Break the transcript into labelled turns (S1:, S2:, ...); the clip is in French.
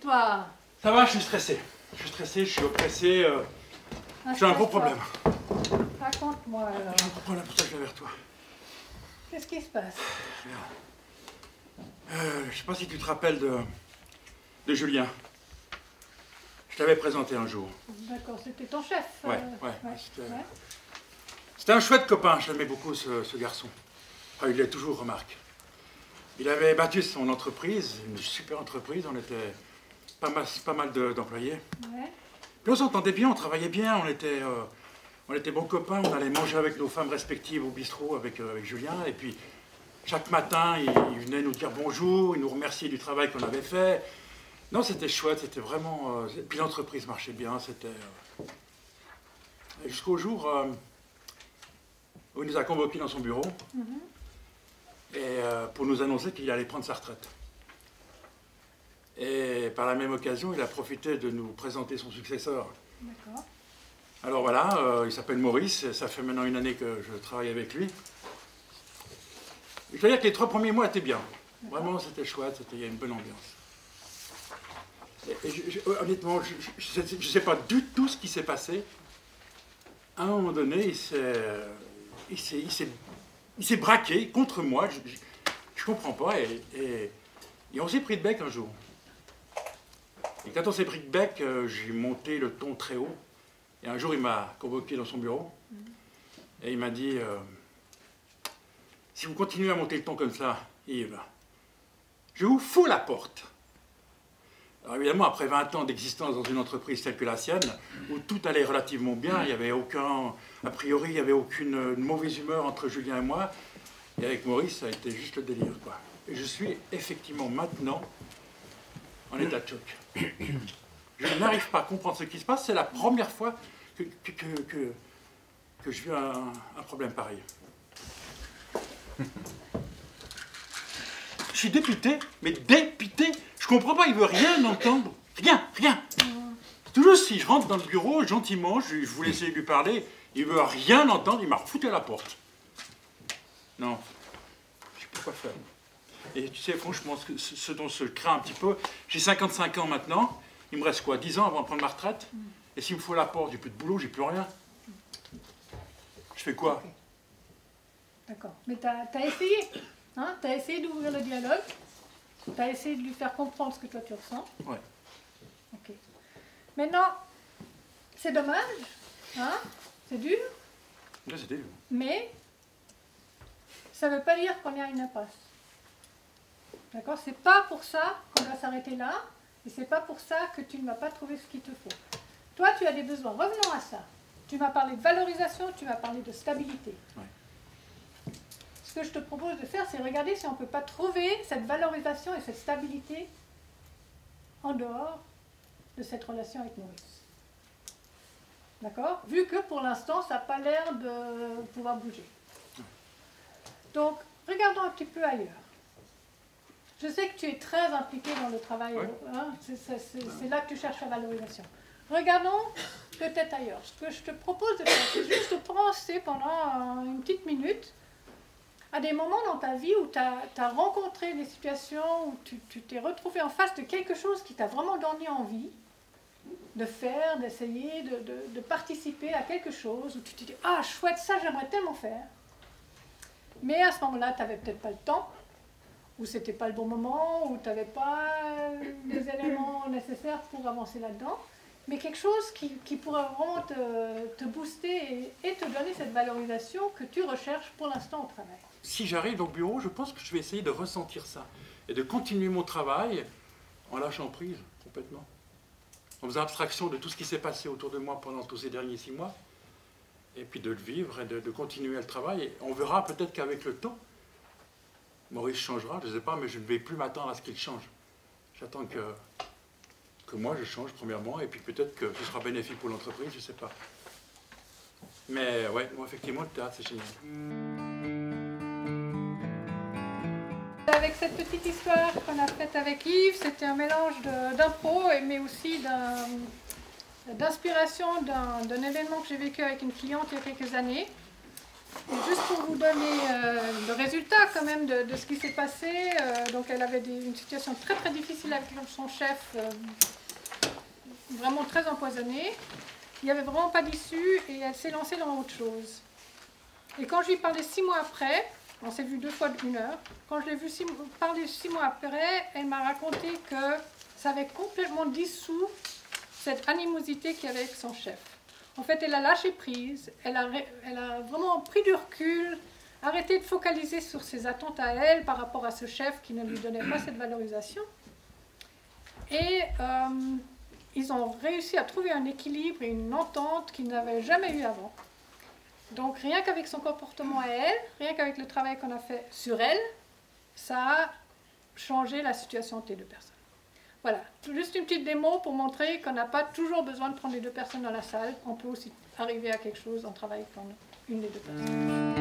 S1: toi?
S2: Ça va, je suis stressé. Je suis oppressé. J'ai un gros problème.
S1: Raconte-moi alors.
S2: J'ai un gros problème, pour ça que je viens vers toi.
S1: Qu'est-ce qui se passe?
S2: Je sais pas si tu te rappelles de Julien. Je t'avais présenté un jour.
S1: D'accord, c'était ton chef.
S2: Ouais.
S1: Ouais.
S2: C'était un chouette copain, j'aimais beaucoup ce garçon. Enfin, il l'est toujours, remarque. Il avait battu son entreprise, une super entreprise, on était pas mal d'employés.
S1: Ouais.
S2: Puis on s'entendait bien, on travaillait bien, on était bons copains, on allait manger avec nos femmes respectives au bistrot avec Julien. Et puis, chaque matin, il venait nous dire bonjour, il nous remerciait du travail qu'on avait fait. Non, c'était chouette, c'était vraiment... puis l'entreprise marchait bien, c'était... Jusqu'au jour où il nous a convoqués dans son bureau et pour nous annoncer qu'il allait prendre sa retraite. Et par la même occasion, il a profité de nous présenter son successeur.
S1: D'accord.
S2: Alors voilà, il s'appelle Maurice, ça fait maintenant une année que je travaille avec lui. Je dois dire que les 3 premiers mois étaient bien. Vraiment, c'était chouette, il y a une bonne ambiance. Honnêtement, je ne sais pas du tout ce qui s'est passé. À un moment donné, il s'est braqué contre moi. Je ne comprends pas. Et on s'est pris de bec un jour. Et quand on s'est pris de bec, j'ai monté le ton très haut. Et un jour, il m'a convoqué dans son bureau. Et il m'a dit, si vous continuez à monter le ton comme ça, Yves, je vous fous la porte. Alors évidemment, après 20 ans d'existence dans une entreprise telle que la sienne, où tout allait relativement bien, il n'y avait a priori, il n'y avait aucune mauvaise humeur entre Julien et moi. Et avec Maurice, ça a été juste le délire, quoi. Et je suis effectivement maintenant en état de choc. Je n'arrive pas à comprendre ce qui se passe. C'est la première fois que je vis un problème pareil. Je suis dépité, mais dépité. Je comprends pas, il veut rien entendre. Rien. Toujours si je rentre dans le bureau, gentiment, je voulais essayer de lui parler, il veut rien entendre, il m'a refoutu à la porte. Non, je sais pas quoi faire. Et tu sais, franchement, ce dont je crains un petit peu, j'ai 55 ans maintenant, il me reste quoi, 10 ans avant de prendre ma retraite? Et s'il me faut la porte, j'ai plus de boulot, j'ai plus rien. Je fais quoi?
S1: Okay. D'accord. Mais t'as essayé, hein? T'as essayé d'ouvrir le dialogue, t'as essayé de lui faire comprendre ce que toi tu ressens.
S2: Ouais.
S1: Ok. Maintenant, c'est dommage, hein? C'est dur.
S2: Là, c'était dur.
S1: Mais ça ne veut pas dire qu'on est à une impasse. D'accord? C'est pas pour ça qu'on doit s'arrêter là, et c'est pas pour ça que tu ne vas pas trouver ce qu'il te faut. Toi, tu as des besoins. Revenons à ça. Tu m'as parlé de valorisation, tu m'as parlé de stabilité.
S2: Ouais.
S1: Ce que je te propose de faire, c'est regarder si on ne peut pas trouver cette valorisation et cette stabilité en dehors de cette relation avec Maurice. D'accord? Vu que pour l'instant, ça n'a pas l'air de pouvoir bouger. Donc, regardons un petit peu ailleurs. Je sais que tu es très impliqué dans le travail,
S2: ouais.
S1: Hein, c'est là que tu cherches la valorisation. Regardons peut-être ailleurs. Ce que je te propose de faire, c'est juste de penser pendant une petite minute à des moments dans ta vie où tu as rencontré des situations, où tu t'es retrouvé en face de quelque chose qui t'a vraiment donné envie de faire, d'essayer, de participer à quelque chose, où tu te dis « Ah, chouette, ça j'aimerais tellement faire ». Mais à ce moment-là, tu n'avais peut-être pas le temps, ou c'était pas le bon moment, ou tu n'avais pas les éléments nécessaires pour avancer là-dedans. Mais quelque chose qui pourrait vraiment te booster et te donner cette valorisation que tu recherches pour l'instant au travail.
S2: Si j'arrive au bureau, je pense que je vais essayer de ressentir ça et de continuer mon travail en lâchant prise complètement. En faisant abstraction de tout ce qui s'est passé autour de moi pendant tous ces derniers 6 mois. Et puis de le vivre et de continuer le travail. Et on verra peut-être qu'avec le temps, Maurice changera, je ne sais pas, mais je ne vais plus m'attendre à ce qu'il change. J'attends que moi je change premièrement, et puis peut-être que ce sera bénéfique pour l'entreprise, je ne sais pas. Mais ouais, moi effectivement, le théâtre c'est génial.
S1: Avec cette petite histoire qu'on a faite avec Yves, c'était un mélange d'impro, mais aussi d'inspiration d'un événement que j'ai vécu avec une cliente il y a quelques années. Et juste pour vous donner le résultat quand même de ce qui s'est passé, donc elle avait une situation très très difficile avec son chef, vraiment très empoisonnée. Il n'y avait vraiment pas d'issue et elle s'est lancée dans autre chose. Et quand je lui ai parlé 6 mois après, on s'est vu 2 fois d'1 heure, quand je l'ai vu parler 6 mois après, elle m'a raconté que ça avait complètement dissous cette animosité qu'il y avait avec son chef. En fait, elle a lâché prise, elle a vraiment pris du recul, arrêté de focaliser sur ses attentes à elle par rapport à ce chef qui ne lui donnait pas cette valorisation. Et ils ont réussi à trouver un équilibre et une entente qu'ils n'avaient jamais eu avant. Donc rien qu'avec son comportement à elle, rien qu'avec le travail qu'on a fait sur elle, ça a changé la situation entre les 2 personnes. Voilà, juste une petite démo pour montrer qu'on n'a pas toujours besoin de prendre les 2 personnes dans la salle. On peut aussi arriver à quelque chose en travaillant avec une des 2 personnes.